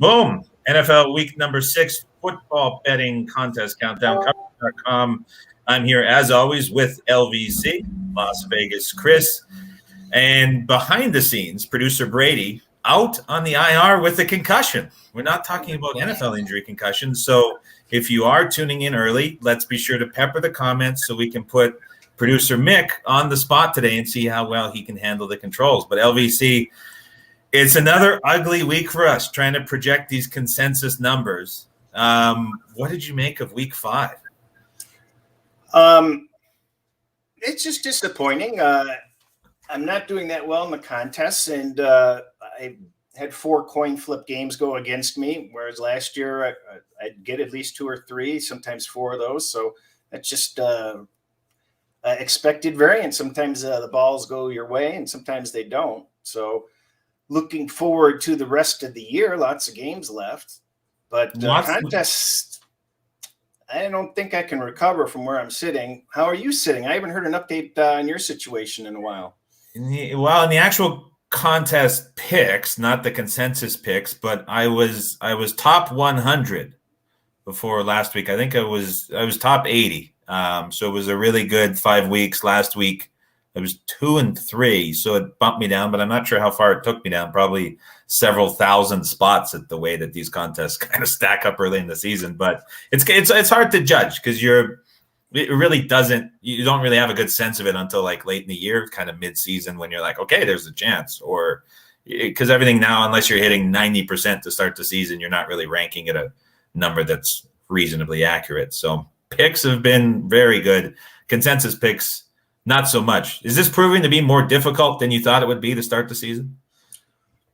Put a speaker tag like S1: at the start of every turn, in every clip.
S1: Boom. NFL week number 6 football betting contest countdown. Coverage.com. I'm here as always with LVC, Las Vegas Cris, and behind the scenes, producer Brady out on the IR with a concussion. We're not talking about NFL injury concussions. So if you are tuning in early, let's be sure to pepper the comments so we can put producer Mick on the spot today and see how well he can handle the controls. But LVC, it's another ugly week for us trying to project these consensus numbers. What did you make of week 5?
S2: It's just disappointing. I'm not doing that well in the contests, and I had 4 coin flip games go against me, whereas last year I'd get at least 2 or 3, sometimes 4 of those. So that's just expected variance. Sometimes the balls go your way, and sometimes they don't. So looking forward to the rest of the year, lots of games left, but contests, I don't think I can recover from where I'm sitting. How are you sitting? I haven't heard an update on your situation in a while.
S1: In the actual contest picks, not the consensus picks, but I was top 100 before last week. I think I was top 80. So it was a really good 5 weeks. Last week it was 2 and 3, so it bumped me down, but I'm not sure how far it took me down. Probably several thousand spots at the way that these contests kind of stack up early in the season. But it's hard to judge because you don't really have a good sense of it until like late in the year, kind of mid-season, when you're like, okay, there's a chance. Or because everything now, unless you're hitting 90% to start the season, you're not really ranking at a number that's reasonably accurate. So picks have been very good. Consensus picks, not so much. Is this proving to be more difficult than you thought it would be to start the season?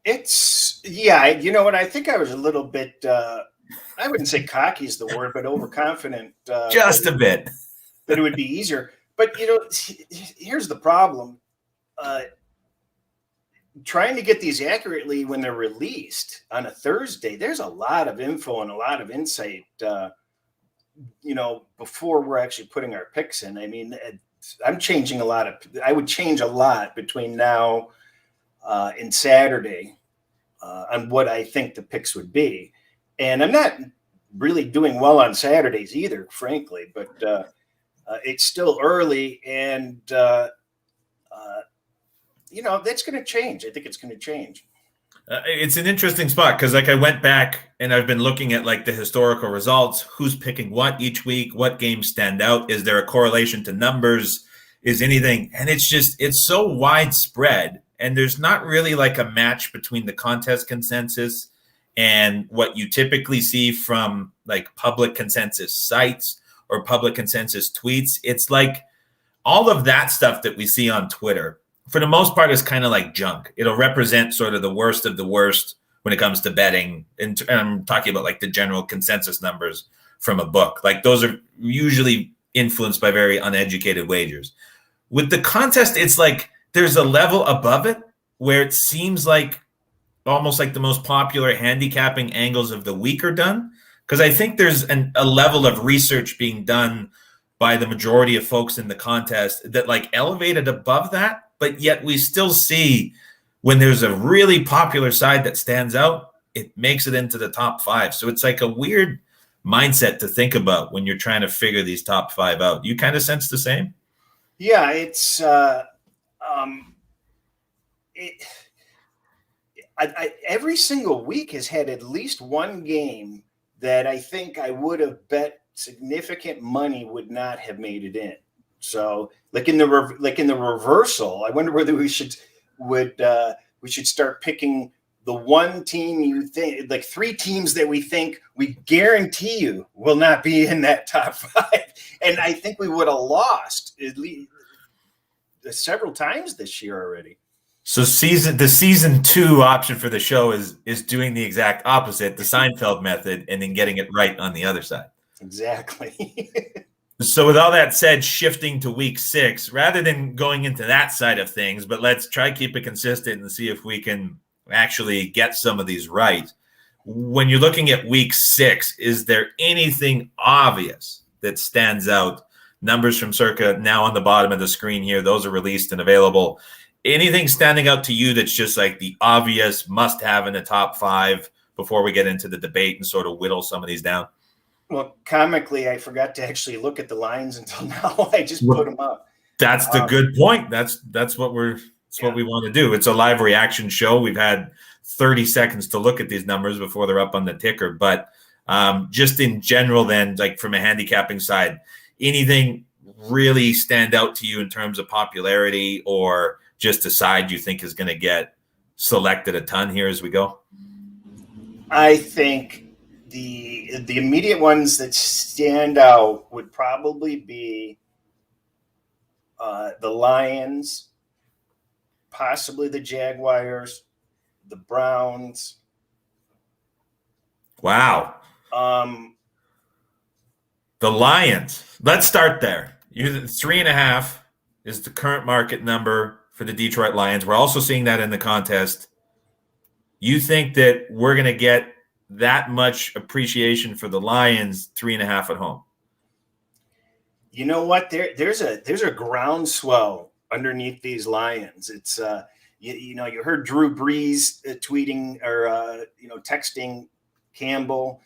S2: You know what? I think I was a little bit, I wouldn't say cocky is the word, but overconfident.
S1: Just a bit.
S2: That it would be easier. But, here's the problem. Trying to get these accurately when they're released on a Thursday, there's a lot of info and a lot of insight, before we're actually putting our picks in. I mean, I'm changing I would change a lot between now and Saturday on what I think the picks would be. And I'm not really doing well on Saturdays either, frankly, but it's still early, and that's going to change. I think it's going to change.
S1: It's an interesting spot because I went back and I've been looking at the historical results, who's picking what each week, what games stand out. Is there a correlation to numbers? Is anything? And it's so widespread, and there's not really a match between the contest consensus and what you typically see from public consensus sites or public consensus tweets. It's all of that stuff that we see on Twitter, for the most part, is kind of like junk. It'll represent sort of the worst of the worst when it comes to betting. And I'm talking about the general consensus numbers from a book. Those are usually influenced by very uneducated wagers. With the contest, it's there's a level above it where it seems almost the most popular handicapping angles of the week are done. Because I think there's a level of research being done by the majority of folks in the contest that elevated above that, but yet we still see when there's a really popular side that stands out, it makes it into the top 5. So it's a weird mindset to think about when you're trying to figure these top 5 out. You kind of sense the same?
S2: Yeah, it's every single week has had at least one game that I think I would have bet significant money would not have made it in. So in the reversal, I wonder whether we should start picking the one team you think, 3 teams that we think we guarantee you will not be in that top 5. And I think we would have lost at least several times this year already.
S1: So the season 2 option for the show is doing the exact opposite, the Seinfeld method, and then getting it right on the other side.
S2: Exactly.
S1: So with all that said, shifting to week 6, rather than going into that side of things, but let's try keep it consistent and see if we can actually get some of these right. When you're looking at week 6, is there anything obvious that stands out? Numbers from Circa now on the bottom of the screen here. Those are released and available. Anything standing out to you that's just the obvious must-have in the top 5 before we get into the debate and sort of whittle some of these down?
S2: Well, comically, I forgot to actually look at the lines until now. I just put them up.
S1: That's the good point. That's what what we want to do. It's a live reaction show. We've had 30 seconds to look at these numbers before they're up on the ticker. But just in general, then, like from a handicapping side, anything really stand out to you in terms of popularity, or just a side you think is going to get selected a ton here as we go?
S2: I think the immediate ones that stand out would probably be the Lions, possibly the Jaguars, the Browns.
S1: Wow. The Lions. Let's start there. 3.5 is the current market number for the Detroit Lions. We're also seeing that in the contest. You think that we're going to get that much appreciation for the Lions 3.5 at home?
S2: You know what? There's a groundswell underneath these Lions. It's you heard Drew Brees tweeting or texting Campbell.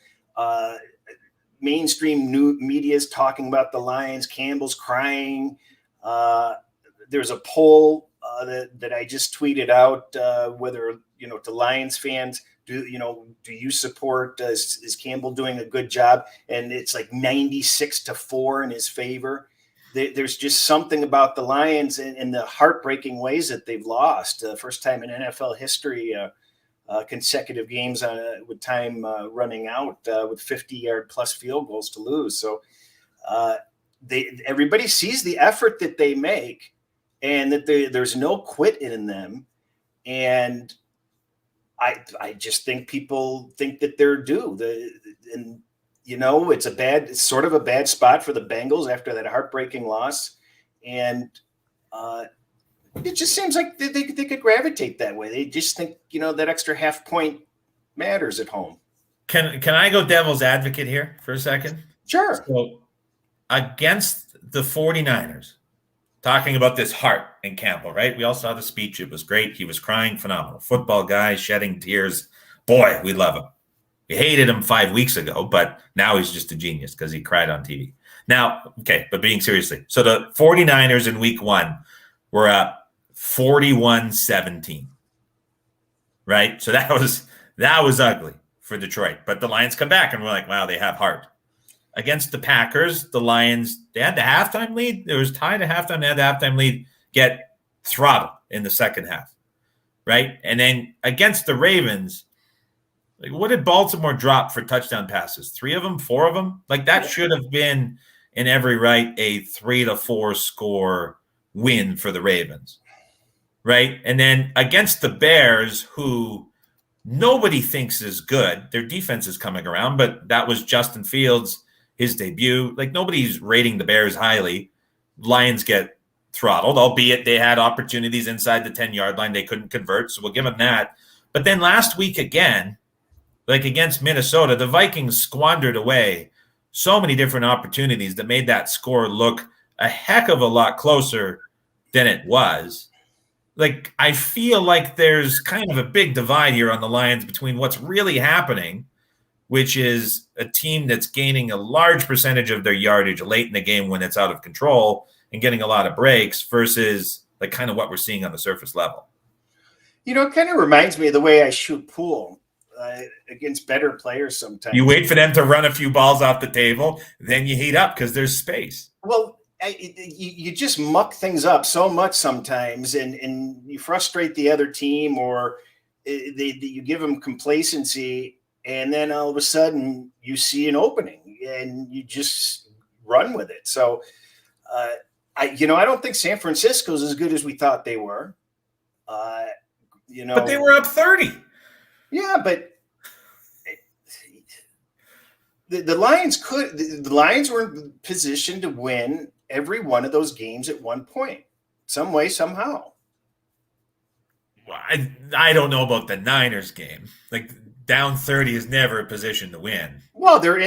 S2: Mainstream new media is talking about the Lions. Campbell's crying. There's a poll that I just tweeted out whether to Lions fans, do you support is Campbell doing a good job? And it's like 96-4 in his favor. There's just something about the Lions and the heartbreaking ways that they've lost. First time in NFL history, consecutive games with time running out with 50-yard plus field goals to lose. So everybody sees the effort that they make, and that there's no quit in them. And I just think people think that they're due. It's sort of a bad spot for the Bengals after that heartbreaking loss. And it just seems like they could gravitate that way. They just think, that extra half point matters at home.
S1: Can I go devil's advocate here for a second?
S2: Sure.
S1: So against the 49ers, talking about this heart in Campbell, right? We all saw the speech. It was great. He was crying, phenomenal. Football guy, shedding tears. Boy, we love him. We hated him 5 weeks ago, but now he's just a genius because he cried on TV. Now, okay, but being seriously. So the 49ers in week 1 were up 41-17, right? So that was ugly for Detroit. But the Lions come back and we're like, wow, they have heart. Against the Packers, the Lions, they had the halftime lead. It was tied at halftime. They had the halftime lead, get throttled in the second half, right? And then against the Ravens, like, what did Baltimore drop for touchdown passes? 3 of them, 4 of them? Like, that should have been, in every right, a 3-4 score win for the Ravens, right? And then against the Bears, who nobody thinks is good, their defense is coming around, but that was Justin Fields, his debut. Like, nobody's rating the Bears highly. Lions get throttled, albeit they had opportunities inside the 10-yard line. They couldn't convert, so we'll give them that. But then last week again, like against Minnesota, the Vikings squandered away so many different opportunities that made that score look a heck of a lot closer than it was. Like, I feel like there's kind of a big divide here on the Lions between what's really happening, which is a team that's gaining a large percentage of their yardage late in the game when it's out of control and getting a lot of breaks, versus like kind of what we're seeing on the surface level.
S2: It kind of reminds me of the way I shoot pool against better players sometimes.
S1: You wait for them to run a few balls off the table, then you heat up because there's space.
S2: Well, you just muck things up so much sometimes, and you frustrate the other team, or you give them complacency, and then all of a sudden you see an opening and you just run with it. So I don't think San Francisco's as good as we thought they were. But
S1: they were up 30.
S2: Yeah, but the Lions were in position to win every one of those games at one point, some way, somehow.
S1: Well, I don't know about the Niners game. Like, down 30 is never a position to win.
S2: Well, they're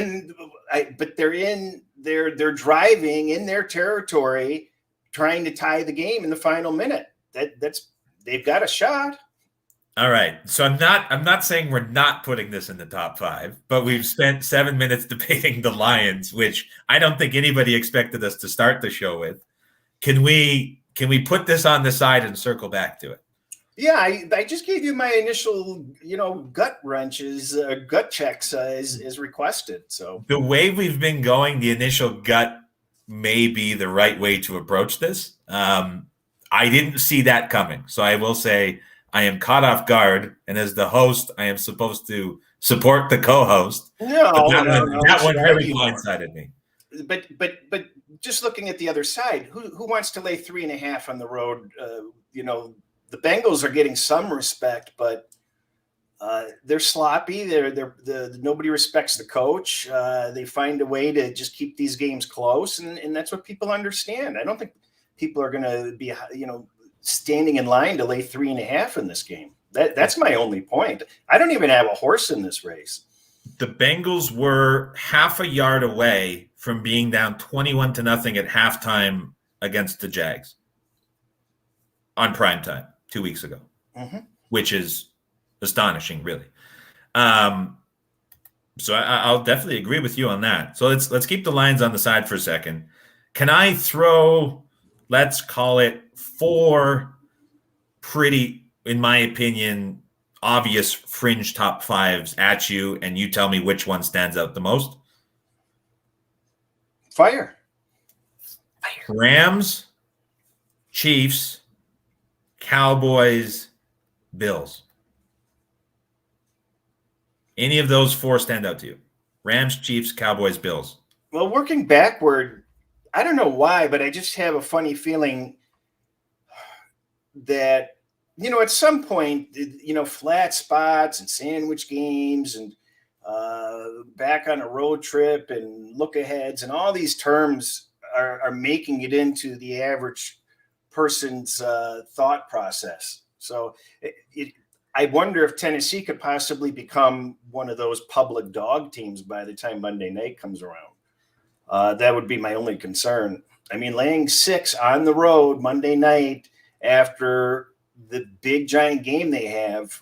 S2: driving in their territory, trying to tie the game in the final minute. They've got a shot.
S1: All right. So I'm not saying we're not putting this in the top five, but we've spent 7 minutes debating the Lions, which I don't think anybody expected us to start the show with. Can we put this on the side and circle back to it?
S2: Yeah, I just gave you my initial, gut wrenches, gut checks as requested. So
S1: The way we've been going, the initial gut may be the right way to approach this. I didn't see that coming. So I will say I am caught off guard. And as the host, I am supposed to support the co-host. But
S2: no,
S1: that
S2: no,
S1: one,
S2: no, we
S1: that
S2: should
S1: one really
S2: argue more.
S1: blindsided me.
S2: But just looking at the other side, who wants to lay 3.5 on the road? The Bengals are getting some respect, but they're sloppy. Nobody respects the coach. They find a way to just keep these games close, and that's what people understand. I don't think people are going to be, standing in line to lay 3.5 in this game. That's my only point. I don't even have a horse in this race.
S1: The Bengals were half a yard away from being down 21-0 at halftime against the Jags on primetime 2 weeks ago, which is astonishing, really. So I'll definitely agree with you on that. So let's keep the Lions on the side for a second. Can I throw, let's call it, 4 pretty, in my opinion, obvious fringe top fives at you, and you tell me which one stands out the most?
S2: Fire.
S1: Rams, Chiefs, Cowboys, Bills. Any of those 4 stand out to you? Rams, Chiefs, Cowboys, Bills.
S2: Well, working backward, I don't know why, but I just have a funny feeling that, at some point, flat spots and sandwich games and back on a road trip and look aheads and all these terms are making it into the average person's thought process. So I wonder if Tennessee could possibly become one of those public dog teams by the time Monday night comes around. That would be my only concern. I mean, laying 6 on the road Monday night after the big giant game they have,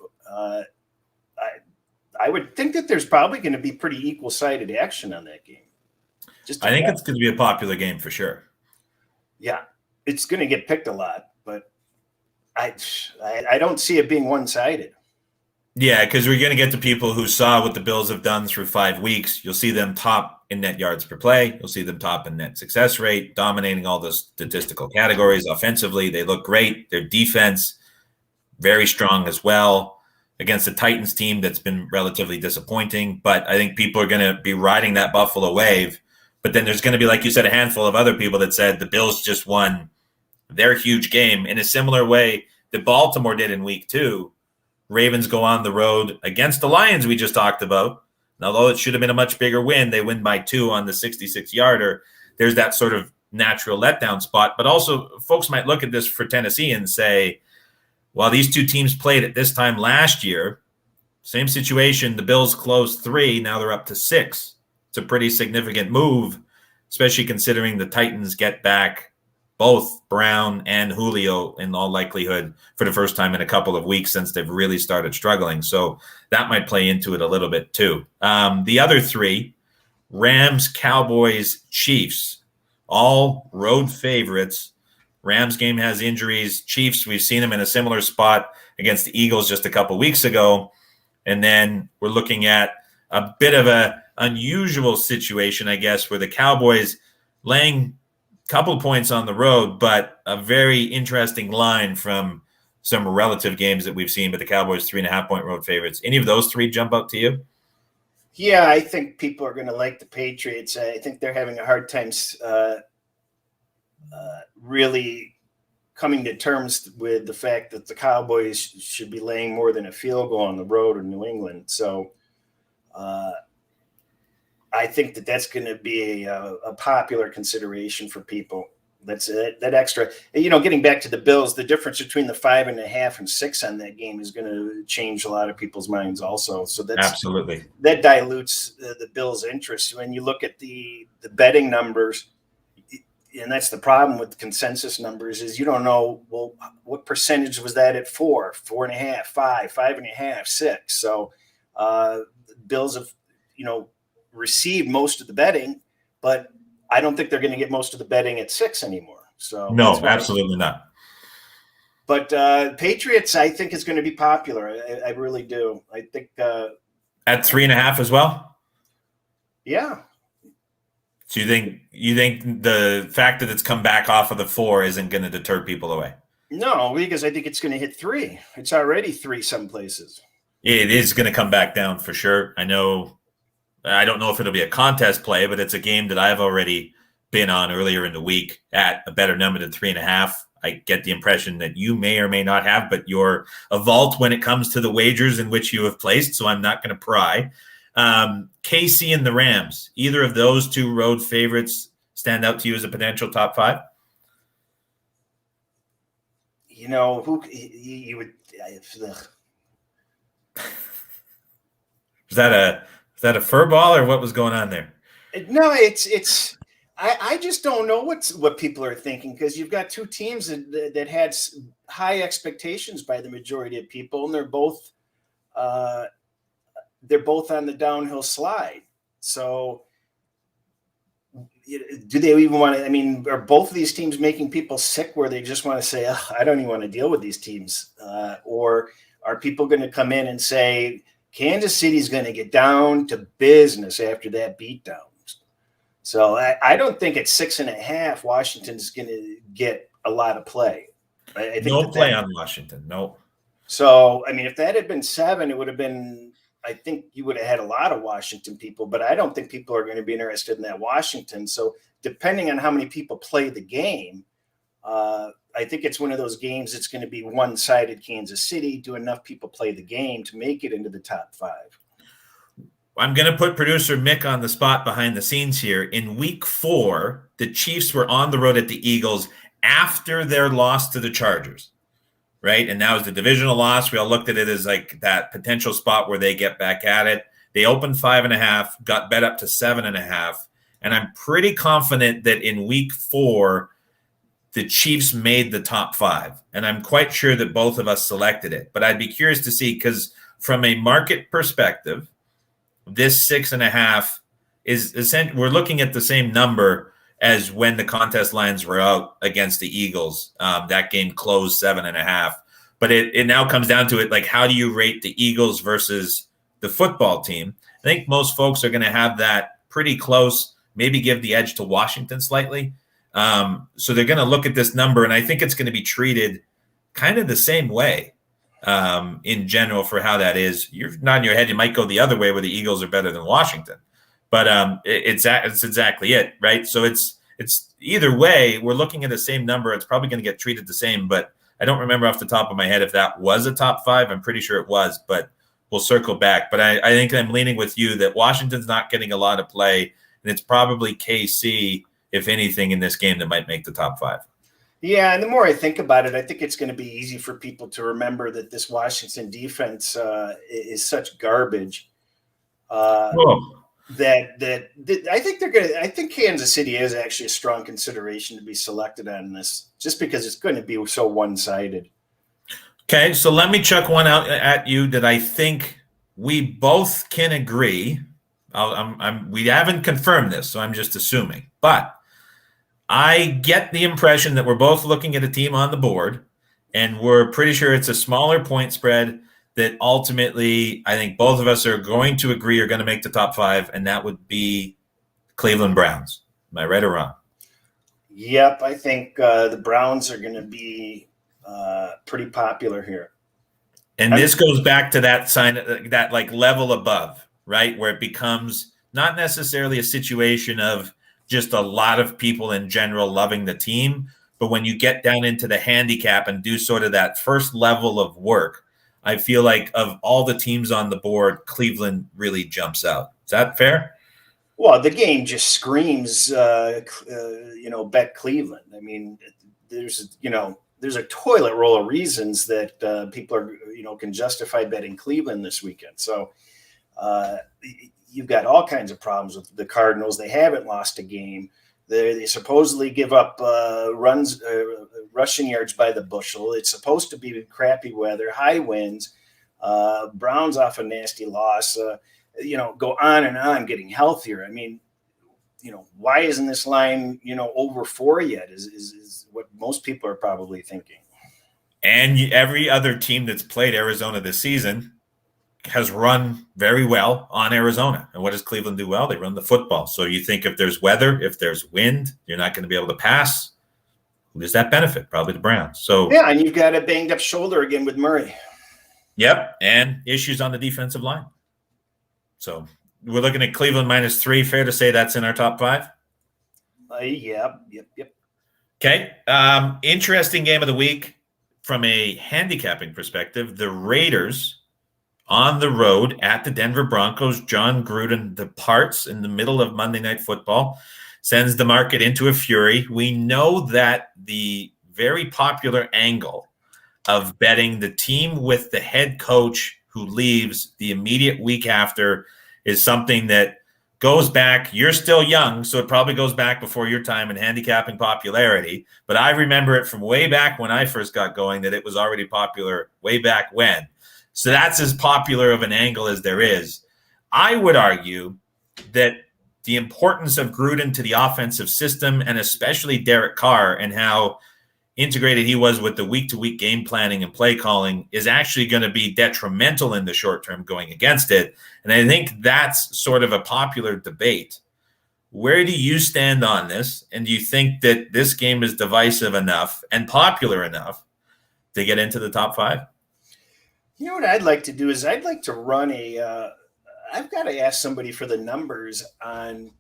S2: I would think that there's probably going to be pretty equal-sided action on that game.
S1: I think it's going to be a popular game for sure.
S2: Yeah, it's going to get picked a lot, but I don't see it being one-sided.
S1: Yeah, because we're going to get to people who saw what the Bills have done through 5 weeks. You'll see them top in net yards per play. You'll see them top in net success rate, dominating all the statistical categories. Offensively, they look great. Their defense, very strong as well against the Titans team that's been relatively disappointing. But I think people are going to be riding that Buffalo wave. But then there's going to be, like you said, a handful of other people that said the Bills just won their huge game in a similar way that Baltimore did in week 2. Ravens go on the road against the Lions we just talked about. And although it should have been a much bigger win, they win by 2 on the 66-yarder. There's that sort of natural letdown spot. But also, folks might look at this for Tennessee and say, well, these 2 teams played at this time last year. Same situation. The Bills closed 3. Now they're up to 6. It's a pretty significant move, especially considering the Titans get back both Brown and Julio in all likelihood for the first time in a couple of weeks since they've really started struggling. So that might play into it a little bit too. The other 3, Rams, Cowboys, Chiefs, all road favorites. Rams game has injuries. Chiefs, we've seen them in a similar spot against the Eagles just a couple weeks ago. And then we're looking at a bit of a unusual situation, I guess, where the Cowboys laying couple points on the road, but a very interesting line from some relative games that we've seen. But the Cowboys 3.5-point road favorites. Any of those 3 jump out to you?
S2: Yeah, I think people are going to like the Patriots. I think they're having a hard time really coming to terms with the fact that the Cowboys should be laying more than a field goal on the road in New England. So I think that's going to be a popular consideration for people. That's that extra. Getting back to the Bills, the difference between the 5.5 and 6 on that game is going to change a lot of people's minds also. So that's
S1: absolutely,
S2: that dilutes the Bills' interest. When you look at the betting numbers, and that's the problem with consensus numbers is you don't know, well, what percentage was that at 4.5, 5, 5.5, 6. So Bills have, received most of the betting, but I don't think they're going to get most of the betting at 6 anymore. So
S1: no, absolutely not.
S2: But Patriots, I think, is going to be popular. I really do. I think
S1: at 3.5 as well.
S2: Yeah.
S1: So you think the fact that it's come back off of the 4 isn't going to deter people away?
S2: No, because I think it's going to hit 3. It's already 3 some places.
S1: It is going to come back down for sure. I don't know if it'll be a contest play, but it's a game that I've already been on earlier in the week at a better number than 3.5. I get the impression that you may or may not have, but you're a vault when it comes to the wagers in which you have placed, so I'm not going to pry. KC and the Rams, either of those 2 road favorites stand out to you as a potential top 5?
S2: Who you would.
S1: Is that a fur ball or what was going on there?
S2: No, it's. I just don't know what people are thinking, because you've got 2 teams that had high expectations by the majority of people, and they're both on the downhill slide. So do they even want to? I mean, are both of these teams making people sick where they just want to say, I don't even want to deal with these teams? Or are people going to come in and say, Kansas City's going to get down to business after that beatdown? So I don't think at 6.5, Washington's going to get a lot of play. I think
S1: no play on Washington. No.
S2: So, I mean, if that had been 7, it would have been, I think you would have had a lot of Washington people, but I don't think people are going to be interested in that Washington. So depending on how many people play the game, I think it's one of those games that's going to be one-sided. Kansas City. Do enough people play the game to make it into the top 5?
S1: I'm going to put producer Mick on the spot behind the scenes here. In week 4, the Chiefs were on the road at the Eagles after their loss to the Chargers, right? And that was the divisional loss. We all looked at it as like that potential spot where they get back at it. They opened 5.5, got bet up to 7.5. And I'm pretty confident that in week 4, the Chiefs made the top 5. And I'm quite sure that both of us selected it. But I'd be curious to see, because from a market perspective, this 6.5 is essentially, we're looking at the same number as when the contest lines were out against the Eagles. That game closed 7.5. But it now comes down to it, like, how do you rate the Eagles versus the football team? I think most folks are going to have that pretty close, maybe give the edge to Washington slightly. So they're going to look at this number, and I think it's going to be treated kind of the same way in general for how that is. You're nodding your head. You might go the other way where the Eagles are better than Washington. But it's exactly it, right? So it's either way, we're looking at the same number. It's probably going to get treated the same, but I don't remember off the top of my head if that was a top 5. I'm pretty sure it was, but we'll circle back. But I think I'm leaning with you that Washington's not getting a lot of play, and it's probably KC, if anything, in this game that might make the top 5.
S2: Yeah, and the more I think about it, I think it's going to be easy for people to remember that this Washington defense is such garbage. That I think they're going to. I think Kansas City is actually a strong consideration to be selected on this, just because it's going to be so one-sided.
S1: Okay, so let me chuck one out at you that I think we both can agree. We haven't confirmed this, so I'm just assuming, but I get the impression that we're both looking at a team on the board, and we're pretty sure it's a smaller point spread that ultimately I think both of us are going to agree are going to make the top 5, and that would be Cleveland Browns. Am I right or wrong?
S2: Yep, I think the Browns are going to be pretty popular here.
S1: And this goes back to that sign, that like level above, right, where it becomes not necessarily a situation of just a lot of people in general loving the team, but when you get down into the handicap and do sort of that first level of work, I feel like of all the teams on the board, Cleveland really jumps out. Is that fair?
S2: Well, the game just screams, bet Cleveland. I mean, there's a toilet roll of reasons that people are, can justify betting Cleveland this weekend. So you've got all kinds of problems with the Cardinals. They haven't lost a game. They supposedly give up rushing yards by the bushel. It's supposed to be crappy weather, high winds. Browns off a nasty loss. Go on and on, getting healthier. I mean, why isn't this line, over 4 yet? Is what most people are probably thinking.
S1: And every other team that's played Arizona this season has run very well on Arizona. And what does Cleveland do well? They run the football. So you think if there's weather, if there's wind, you're not going to be able to pass. Who does that benefit? Probably the Browns. So
S2: yeah, and you've got a banged up shoulder again with Murray.
S1: Yep, and issues on the defensive line. So we're looking at Cleveland -3. Fair to say that's in our top 5?
S2: Yep.
S1: Okay. Interesting game of the week from a handicapping perspective. The Raiders on the road at the Denver Broncos. John Gruden departs in the middle of Monday Night Football, sends the market into a fury. We know that the very popular angle of betting the team with the head coach who leaves the immediate week after is something that goes back. You're still young, so it probably goes back before your time in handicapping popularity. But I remember it from way back when I first got going that it was already popular way back when. So that's as popular of an angle as there is. I would argue that the importance of Gruden to the offensive system, and especially Derek Carr and how integrated he was with the week-to-week game planning and play calling, is actually going to be detrimental in the short term going against it. And I think that's sort of a popular debate. Where do you stand on this? And do you think that this game is divisive enough and popular enough to get into the top 5?
S2: You know what I'd like to do is I'd like to run I've got to ask somebody for the numbers on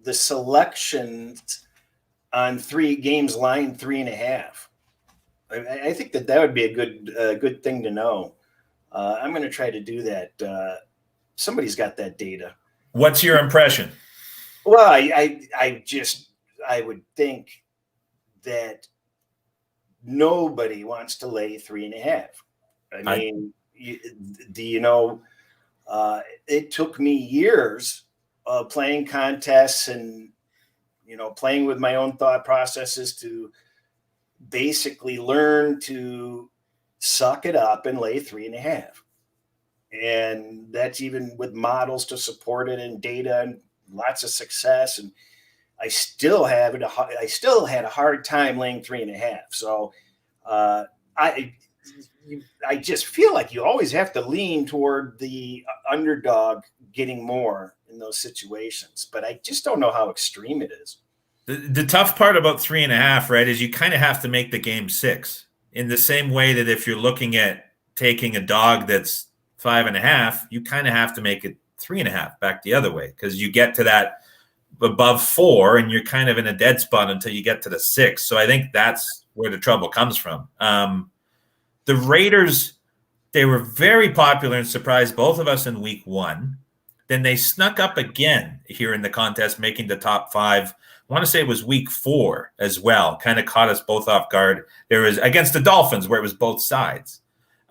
S2: the selections on 3 games line 3.5. I think that would be a good thing to know. I'm going to try to do that. Somebody's got that data.
S1: What's your impression?
S2: Well, I would think that nobody wants to lay 3.5. I mean, it took me years of playing contests and, playing with my own thought processes to basically learn to suck it up and lay 3.5. And that's even with models to support it and data and lots of success. And I still had a hard time laying 3.5. So I just feel like you always have to lean toward the underdog getting more in those situations, but I just don't know how extreme it is.
S1: The tough part about 3.5, right, is you kind of have to make the game 6 in the same way that if you're looking at taking a dog that's 5.5, you kind of have to make it 3.5 back the other way, because you get to that above 4 and you're kind of in a dead spot until you get to the 6. So I think that's where the trouble comes from. The Raiders, they were very popular and surprised both of us in week 1. Then they snuck up again here in the contest, making the top 5. I want to say it was week 4 as well. Kind of caught us both off guard. There was against the Dolphins where it was both sides.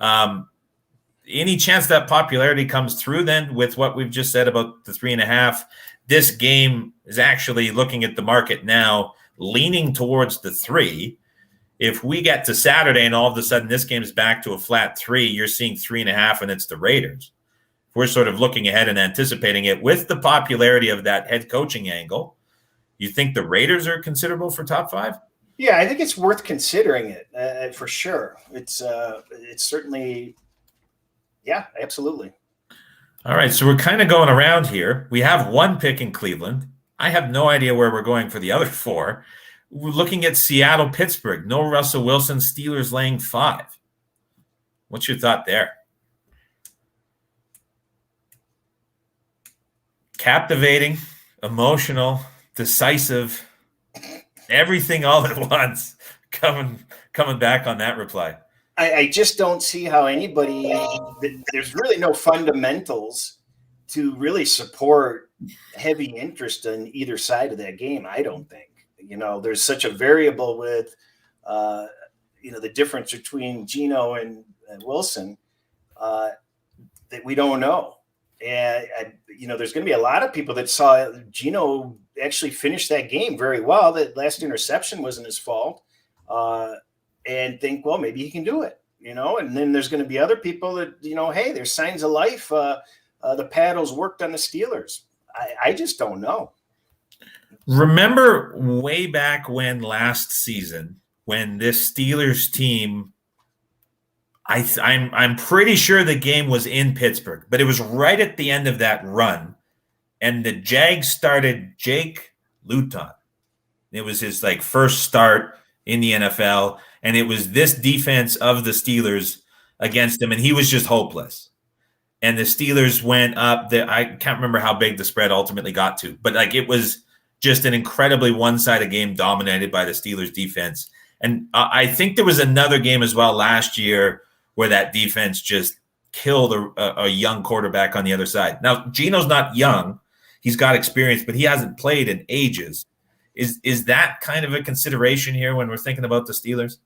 S1: Any chance that popularity comes through then with what we've just said about the 3.5? This game is actually, looking at the market now, leaning towards the 3. If we get to Saturday and all of a sudden this game is back to a flat 3, you're seeing 3.5 and it's the Raiders. We're sort of looking ahead and anticipating it with the popularity of that head coaching angle. You think the Raiders are considerable for top 5?
S2: Yeah, I think it's worth considering it for sure. It's certainly, yeah, absolutely.
S1: All right, so we're kind of going around here. We have one pick in Cleveland. I have no idea where we're going for the other 4. We're looking at Seattle, Pittsburgh. No Russell Wilson, Steelers laying 5. What's your thought there? Captivating, emotional, decisive, everything all at once. Coming back on that reply.
S2: I just don't see how anybody. There's really no fundamentals to really support heavy interest in either side of that game. I don't think. There's such a variable with, the difference between Geno and Wilson that we don't know. And, there's going to be a lot of people that saw Geno actually finished that game very well. That last interception wasn't his fault, and think, well, maybe he can do it, and then there's going to be other people that, hey, there's signs of life. The paddles worked on the Steelers. I just don't know.
S1: Remember way back when last season, when this Steelers team, I'm pretty sure the game was in Pittsburgh, but it was right at the end of that run, and the Jags started Jake Luton. It was his first start in the NFL, and it was this defense of the Steelers against him, and he was just hopeless. And the Steelers went up. I can't remember how big the spread ultimately got to, but it was just an incredibly one-sided game dominated by the Steelers defense. And I think there was another game as well last year where that defense just killed a young quarterback on the other side. Now, Geno's not young. He's got experience, but he hasn't played in ages. Is that kind of a consideration here when we're thinking about the Steelers?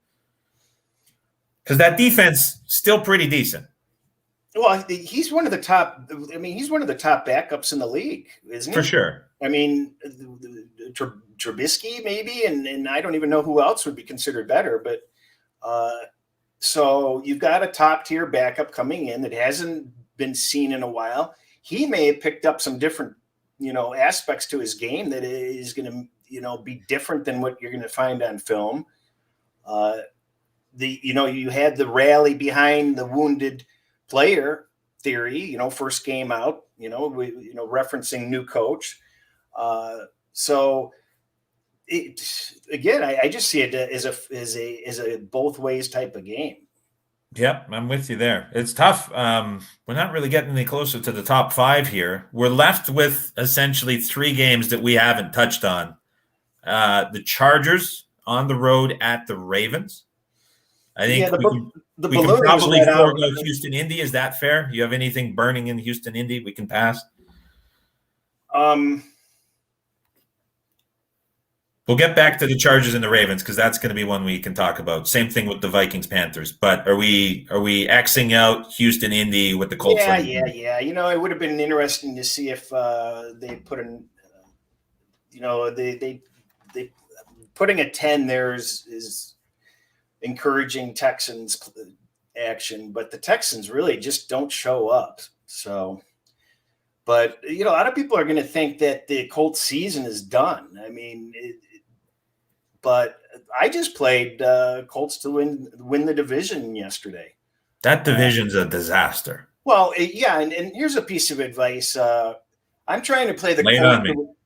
S1: Because that defense still pretty decent.
S2: Well, he's one of the top. I mean, he's one of the top backups in the league, isn't he?
S1: For sure.
S2: I mean, Trubisky maybe, and I don't even know who else would be considered better. But so you've got a top tier backup coming in that hasn't been seen in a while. He may have picked up some different, aspects to his game that is going to, be different than what you're going to find on film. You had the rally behind the wounded player theory, first game out, referencing new coach. So I just see it as a both ways type of game.
S1: Yep, I'm with you there. It's tough. We're not really getting any closer to the top 5 here. We're left with essentially 3 games that we haven't touched on. The Chargers on the road at the Ravens. I think we can probably forego Houston Indy. Is that fair? You have anything burning in Houston Indy we can pass? We'll get back to the Chargers and the Ravens because that's going to be one we can talk about. Same thing with the Vikings Panthers. But are we Xing out Houston Indy with the Colts?
S2: Yeah. It would have been interesting to see if they put in. They putting a 10 there is encouraging Texans action, but the Texans really just don't show up. So, but a lot of people are going to think that the Colts season is done. I mean, but I just played Colts to win the division yesterday.
S1: That division's a disaster.
S2: Well, yeah, and here's a piece of advice. I'm trying to play the Colts.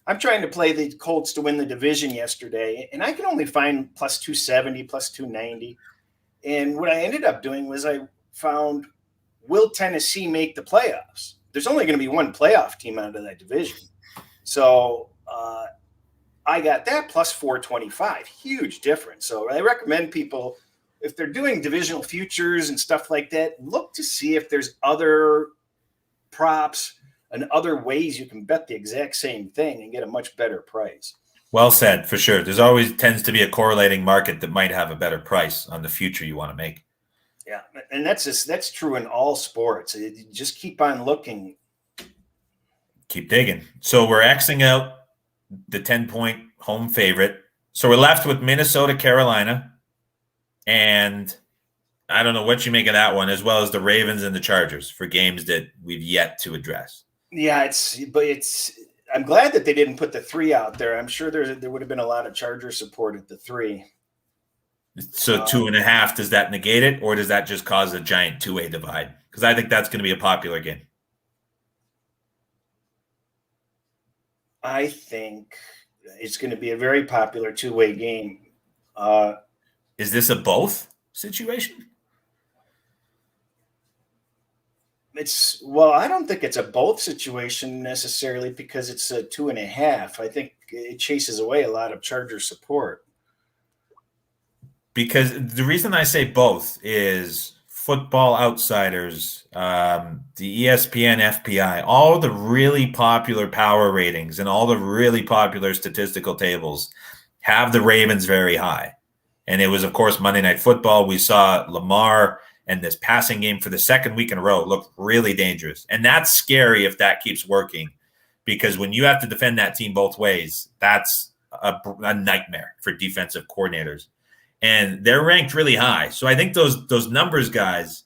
S2: I'm trying to play the Colts to win the division yesterday, and I can only find plus 270, plus 290. And what I ended up doing was I found, will Tennessee make the playoffs? There's only going to be one playoff team out of that division. So I got that plus 425, huge difference. So I recommend people, if they're doing divisional futures and stuff like that, look to see if there's other props and other ways you can bet the exact same thing and get a much better price.
S1: Well said, for sure. There's always tends to be a correlating market that might have a better price on the future you want to make.
S2: Yeah, and that's true in all sports. You just keep on looking.
S1: Keep digging. So we're Xing out the 10-point home favorite. So we're left with Minnesota, Carolina, and I don't know what you make of that one, as well as the Ravens and the Chargers for games that we've yet to address.
S2: Yeah, I'm glad that they didn't put the 3 out there. I'm sure there would have been a lot of Charger support at the 3.
S1: So 2.5, does that negate it, or does that just cause a giant 2-way divide? Because I think that's going to be a popular game.
S2: I think it's going to be a very popular 2-way game.
S1: Is this a both situation?
S2: I don't think it's a both situation necessarily because it's a 2.5. I think it chases away a lot of Charger support.
S1: Because the reason I say both is Football Outsiders, the ESPN FPI, all the really popular power ratings and all the really popular statistical tables have the Ravens very high. And it was, of course, Monday Night Football. We saw Lamar and this passing game for the second week in a row look really dangerous. And that's scary if that keeps working, because when you have to defend that team both ways, that's a nightmare for defensive coordinators. And they're ranked really high. So I think those numbers guys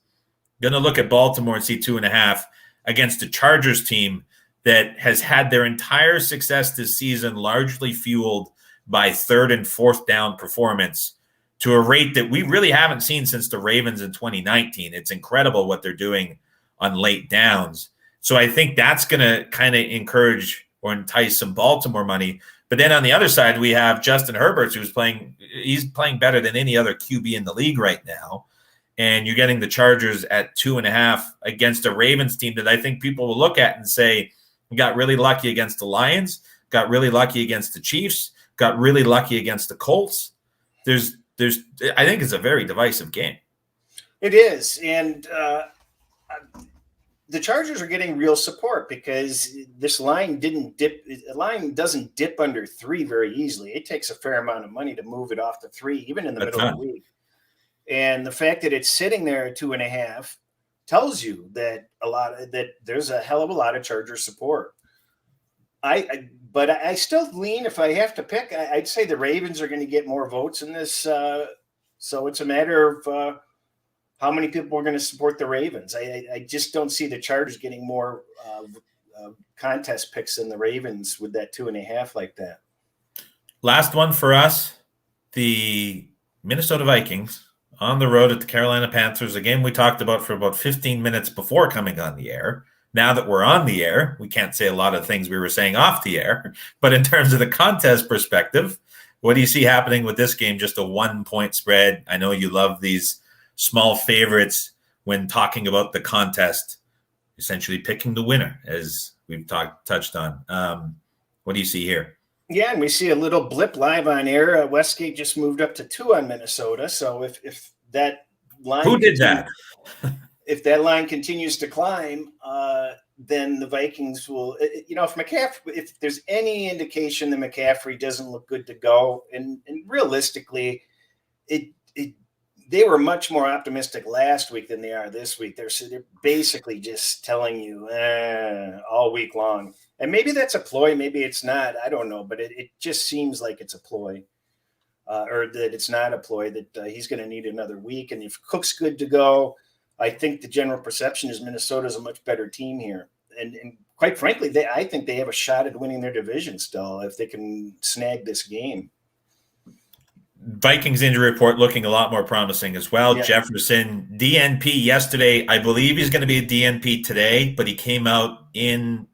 S1: going to look at Baltimore and see 2.5 against a Chargers team that has had their entire success this season largely fueled by third and fourth down performance to a rate that we really haven't seen since the Ravens in 2019. It's incredible what they're doing on late downs. So I think that's going to kind of encourage or entice some Baltimore money. But then on the other side, we have Justin Herbert, he's playing better than any other QB in the league right now. And you're getting the Chargers at 2.5 against a Ravens team that I think people will look at and say, got really lucky against the Lions, got really lucky against the Chiefs, got really lucky against the Colts. I think it's a very divisive game.
S2: It is. And the Chargers are getting real support because this line didn't dip. The line doesn't dip under 3 very easily. It takes a fair amount of money to move it off to 3, even in the middle of the week. And the fact that it's sitting there at 2.5 tells you that there's a hell of a lot of Charger support. But I still lean, if I have to pick, I'd say the Ravens are going to get more votes in this. So it's a matter of how many people are going to support the Ravens. I just don't see the Chargers getting more contest picks than the Ravens with that 2.5 like that.
S1: Last one for us, the Minnesota Vikings on the road at the Carolina Panthers. A game we talked about for about 15 minutes before coming on the air. Now that we're on the air, we can't say a lot of things we were saying off the air. But in terms of the contest perspective, what do you see happening with this game? Just a 1-point spread. I know you love these small favorites when talking about the contest, essentially picking the winner, as we've touched on. What do you see here?
S2: Yeah, and we see a little blip live on air. Westgate just moved up to 2 on Minnesota. So if that line,
S1: who did that?
S2: If that line continues to climb, then the Vikings will. If there's any indication that McCaffrey doesn't look good to go, and realistically, they were much more optimistic last week than they are this week. They're basically just telling you all week long. And maybe that's a ploy. Maybe it's not. I don't know. But it just seems like it's a ploy or that it's not a ploy, that he's going to need another week. And if Cook's good to go, I think the general perception is Minnesota's a much better team here. And quite frankly, I think they have a shot at winning their division still if they can snag this game.
S1: Vikings injury report looking a lot more promising as well. Yeah. Jefferson, DNP yesterday. I believe he's going to be a DNP today, but he came out in,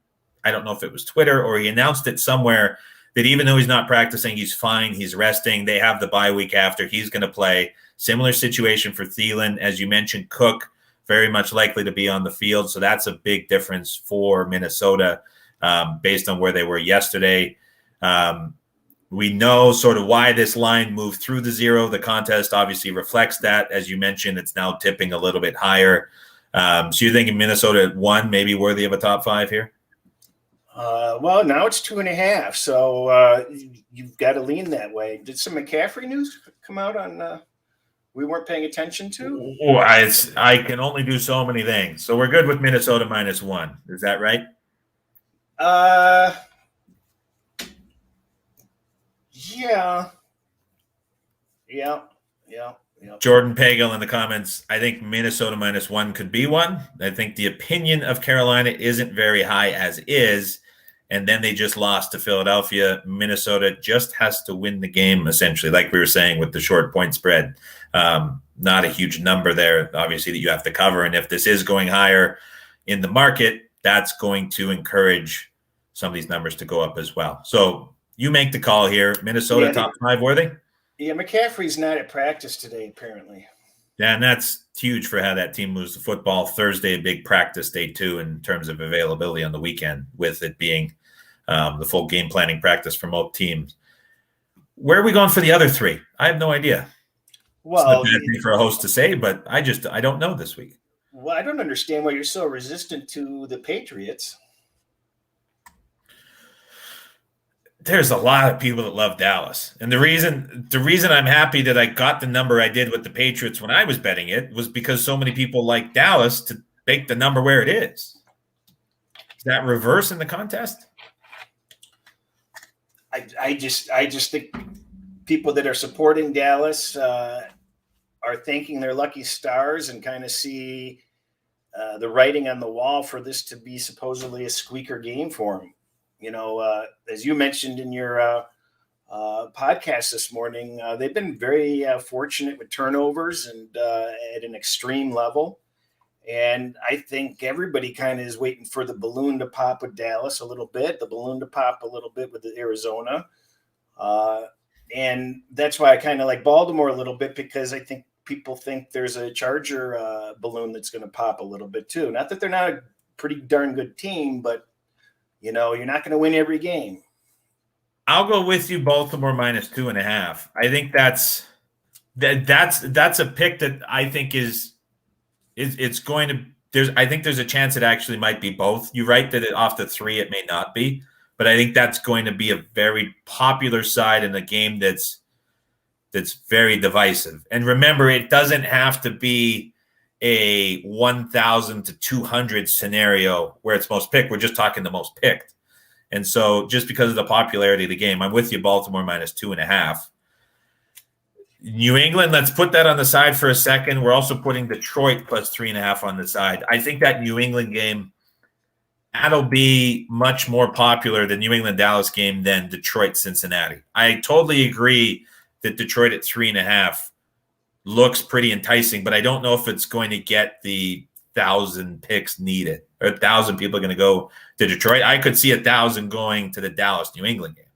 S1: I don't know if it was Twitter or he announced it somewhere, that even though he's not practicing, he's fine. He's resting. They have the bye week after. He's going to play. Similar situation for Thielen. As you mentioned, Cook, very much likely to be on the field. So that's a big difference for Minnesota based on where they were yesterday. We know sort of why this line moved through the 0. The contest obviously reflects that. As you mentioned, it's now tipping a little bit higher. So you're thinking Minnesota at 1, maybe worthy of a top 5 here?
S2: Well, now it's 2.5. So you've got to lean that way. Did some McCaffrey news come out on we weren't paying attention to?
S1: Oh, I can only do so many things. So we're good with Minnesota -1. Is that right?
S2: Yeah.
S1: Jordan Pagel in the comments, I think Minnesota -1 could be one. I think the opinion of Carolina isn't very high as is, and then they just lost to Philadelphia. Minnesota just has to win the game, essentially, like we were saying with the short point spread. Not a huge number there, obviously, that you have to cover. And if this is going higher in the market, that's going to encourage some of these numbers to go up as well. So you make the call here. Minnesota top 5 worthy?
S2: Yeah, McCaffrey's not at practice today, apparently.
S1: Yeah, and that's huge for how that team moves the football. Thursday, a big practice day, too, in terms of availability on the weekend, with it being the full game planning practice for both teams. Where are we going for the other 3? I have no idea.
S2: Well,
S1: it's not a bad thing for a host to say, but I don't know this week.
S2: Well, I don't understand why you're so resistant to the Patriots.
S1: There's a lot of people that love Dallas. And the reason I'm happy that I got the number I did with the Patriots when I was betting it was because so many people like Dallas to make the number where it is. Is that reverse in the contest?
S2: I just think people that are supporting Dallas are thanking their lucky stars and kind of see the writing on the wall for this to be supposedly a squeaker game for them. As you mentioned in your podcast this morning, they've been very fortunate with turnovers and at an extreme level. And I think everybody kind of is waiting for the balloon to pop with Dallas a little bit, the balloon to pop a little bit with Arizona. And that's why I kind of like Baltimore a little bit, because I think people think there's a Charger balloon that's going to pop a little bit too. Not that they're not a pretty darn good team, but you're not going to win every game.
S1: I'll go with you, Baltimore -2.5. I think that's a pick that I think it's going to. I think there's a chance it actually might be both. You're right that off the 3 it may not be, but I think that's going to be a very popular side in a game that's very divisive. And remember, it doesn't have to be a 1,000 to 200 scenario where it's most picked. We're just talking the most picked. And so just because of the popularity of the game, I'm with you, Baltimore -2.5. New England, let's put that on the side for a second. We're also putting Detroit +3.5 on the side. I think that New England game, that'll be much more popular, the New England-Dallas game, than Detroit-Cincinnati. I totally agree that Detroit at 3.5 looks pretty enticing, but I don't know if it's going to get the 1,000 picks needed, or 1,000 people are going to go to Detroit. I could see 1,000 going to the Dallas-New England game.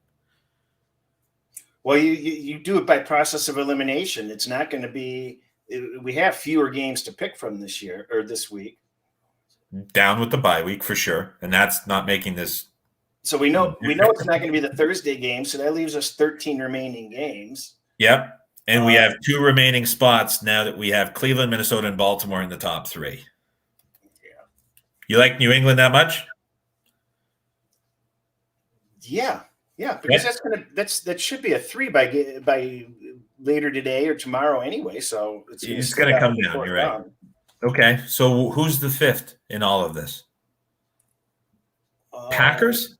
S2: Well, you do it by process of elimination. It's not going to be – we have fewer games to pick from this year or this week.
S1: Down with the bye week for sure, and that's not making this.
S2: So we know it's not going to be the Thursday game, so that leaves us 13 remaining games.
S1: Yep, and we have 2 remaining spots now that we have Cleveland, Minnesota, and Baltimore in the top 3.
S2: Yeah.
S1: You like New England that much?
S2: Yeah, because that should be a 3 by later today or tomorrow anyway. So
S1: it's going to come down. You're right. Okay, so who's the 5th in all of this? Packers?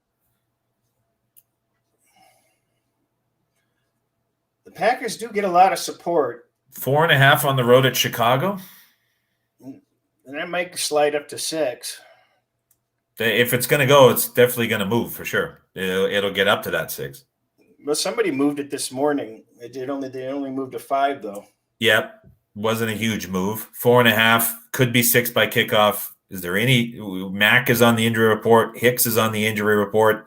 S2: The Packers do get a lot of support.
S1: 4.5 on the road at Chicago?
S2: And that might slide up to 6.
S1: If it's going to go, it's definitely going to move for sure. It'll get up to that 6.
S2: Well, somebody moved it this morning. They only moved to 5 though.
S1: Yep, wasn't a huge move. 4.5 could be 6 by kickoff. Is there any? Mack is on the injury report. Hicks is on the injury report.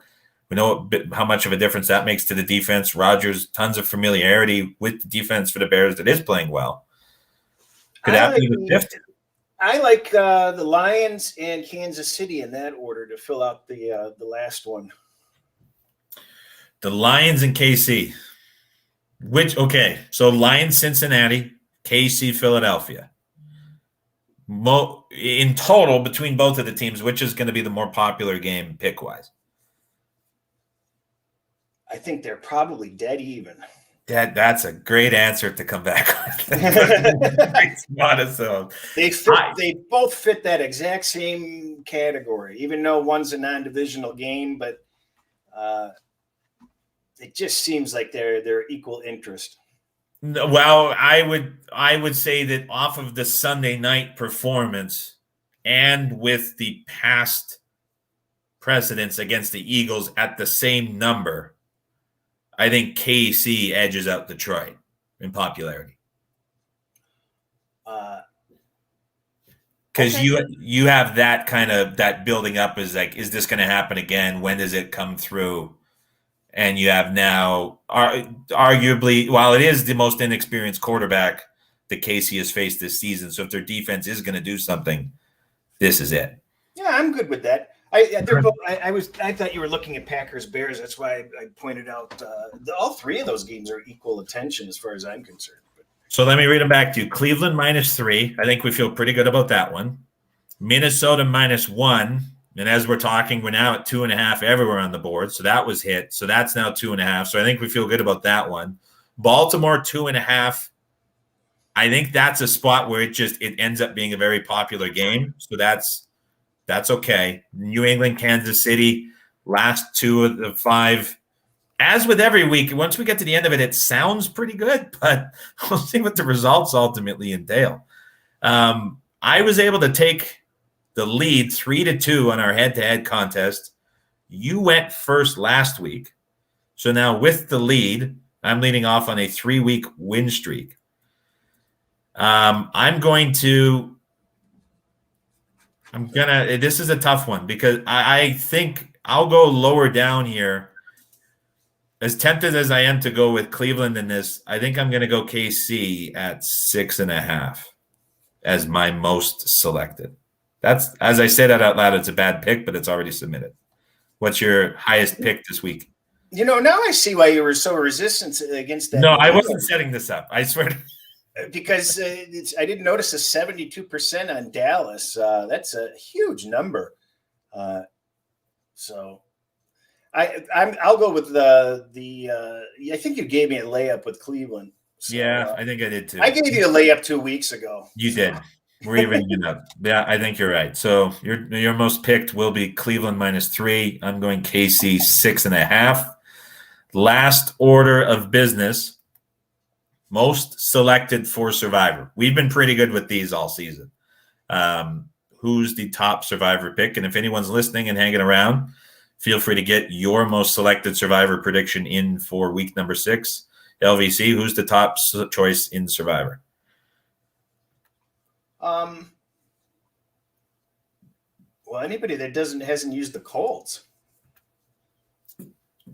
S1: We know how much of a difference that makes to the defense. Rodgers, tons of familiarity with the defense for the Bears that is playing well. Could that be the 5th?
S2: I like the Lions and Kansas City in that order to fill out the last one.
S1: The Lions and KC. So Lions, Cincinnati, KC, Philadelphia. In total, between both of the teams, which is going to be the more popular game pick-wise?
S2: I think they're probably dead even.
S1: That's a great answer to come back with.
S2: They both fit that exact same category, even though one's a non-divisional game, but it just seems like they're equal interest.
S1: Well, I would say that off of the Sunday night performance and with the past precedents against the Eagles at the same number, I think KC edges out Detroit in popularity. Because you have that kind of that building up is like, is this going to happen again? When does it come through? And you have now, arguably, while it is the most inexperienced quarterback that KC has faced this season, so if their defense is going to do something, this is it.
S2: Yeah, I'm good with that. I thought you were looking at Packers Bears. That's why I pointed out all 3 of those games are equal attention as far as I'm concerned.
S1: So let me read them back to you. Cleveland -3. I think we feel pretty good about that one. Minnesota -1. And as we're talking, we're now at 2.5 everywhere on the board. So that was hit. So that's now 2.5. So I think we feel good about that one. Baltimore 2.5. I think that's a spot where it ends up being a very popular game. So that's okay. New England, Kansas City, last 2 of the 5. as with every week, once we get to the end of it, it sounds pretty good, but we'll see what the results ultimately entail. I was able to take the lead 3-2 on our head-to-head contest. You went first last week. So now with the lead, I'm leading off on a 3-week win streak. This is a tough one because I think I'll go lower down here. As tempted as I am to go with Cleveland in this, I think I'm going to go KC at 6.5 as my most selected. That's, as I say that out loud, it's a bad pick, but it's already submitted. What's your highest pick this week?
S2: Now I see why you were so resistant against that.
S1: No, I wasn't setting this up. I swear.
S2: Because I didn't notice a 72% on Dallas. That's a huge number. So I'll go with I think you gave me a layup with Cleveland. So,
S1: yeah, I think I did too.
S2: I gave you a layup 2 weeks ago.
S1: You did. We're even it up. Yeah, I think you're right. So your most picked will be Cleveland -3. I'm going KC 6.5. Last order of business. Most selected for Survivor. We've been pretty good with these all season. Who's the top Survivor pick? And if anyone's listening and hanging around, feel free to get your most selected Survivor prediction in for week number 6. LVC, who's the top choice in Survivor?
S2: Well, anybody that hasn't used the Colts.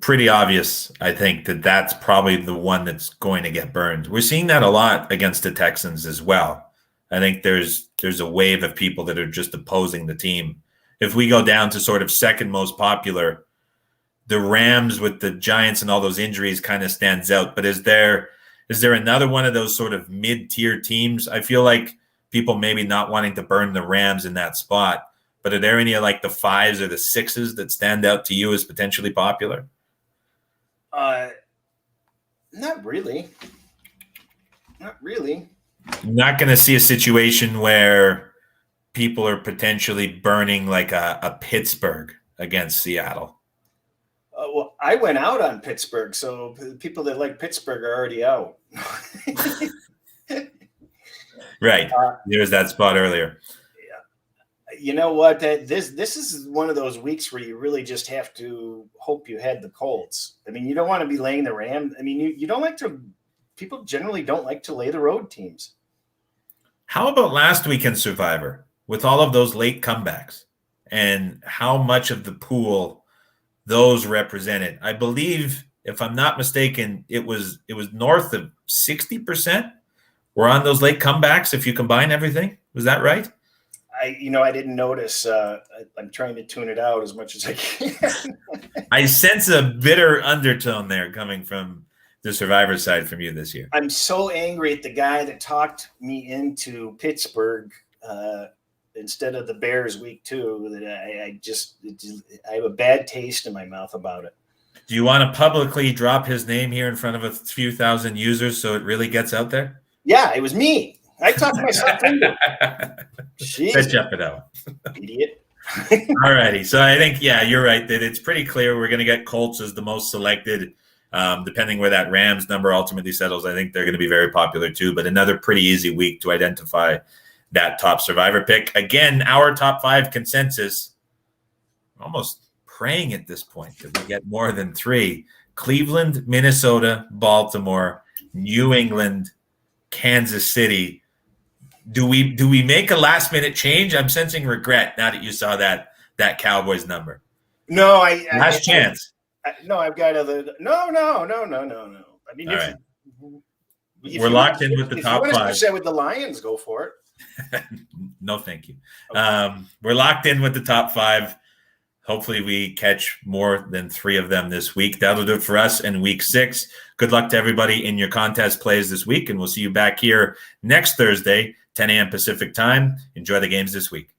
S1: Pretty obvious, I think, that's probably the one that's going to get burned. We're seeing that a lot against the Texans as well. I think there's a wave of people that are just opposing the team. If we go down to sort of second most popular, the Rams with the Giants and all those injuries kind of stands out. But is there another one of those sort of mid-tier teams? I feel like people maybe not wanting to burn the Rams in that spot. But are there any of like the 5s or the 6s that stand out to you as potentially popular?
S2: Not really. Not really.
S1: Not going to see a situation where people are potentially burning like a Pittsburgh against Seattle.
S2: Well, I went out on Pittsburgh, so people that like Pittsburgh are already out.
S1: Right. There's that spot earlier.
S2: You know what? This is one of those weeks where you really just have to hope you had the Colts. I mean, you don't want to be laying the Rams. I mean, you don't like to. People generally don't like to lay the road teams.
S1: How about last week in Survivor with all of those late comebacks and how much of the pool those represented? I believe, if I'm not mistaken, it was north of 60% were on those late comebacks. If you combine everything, was that right?
S2: I didn't notice. I'm trying to tune it out as much as I can.
S1: I sense a bitter undertone there coming from the Survivor side from you this year.
S2: I'm so angry at the guy that talked me into Pittsburgh instead of the Bears week 2 that I have a bad taste in my mouth about it.
S1: Do you want to publicly drop his name here in front of a few thousand users so it really gets out there?
S2: Yeah, it was me. I talked myself into it.
S1: Set you up for that one.
S2: Idiot.
S1: All righty. So I think, yeah, you're right that it's pretty clear we're going to get Colts as the most selected. Depending where that Rams number ultimately settles, I think they're going to be very popular too. But another pretty easy week to identify that top Survivor pick. Again, our top 5 consensus, almost praying at this point that we get more than 3. Cleveland, Minnesota, Baltimore, New England, Kansas City. Do we make a last minute change? I'm sensing regret now that you saw that Cowboys number.
S2: No,
S1: last chance.
S2: I've got other. No. I mean,
S1: right. We're locked in with the top 5.
S2: If you with the Lions, go for it.
S1: No, thank you. Okay. We're locked in with the top 5. Hopefully we catch more than 3 of them this week. That'll do it for us in week 6. Good luck to everybody in your contest plays this week, and we'll see you back here next Thursday, 10 a.m. Pacific time. Enjoy the games this week.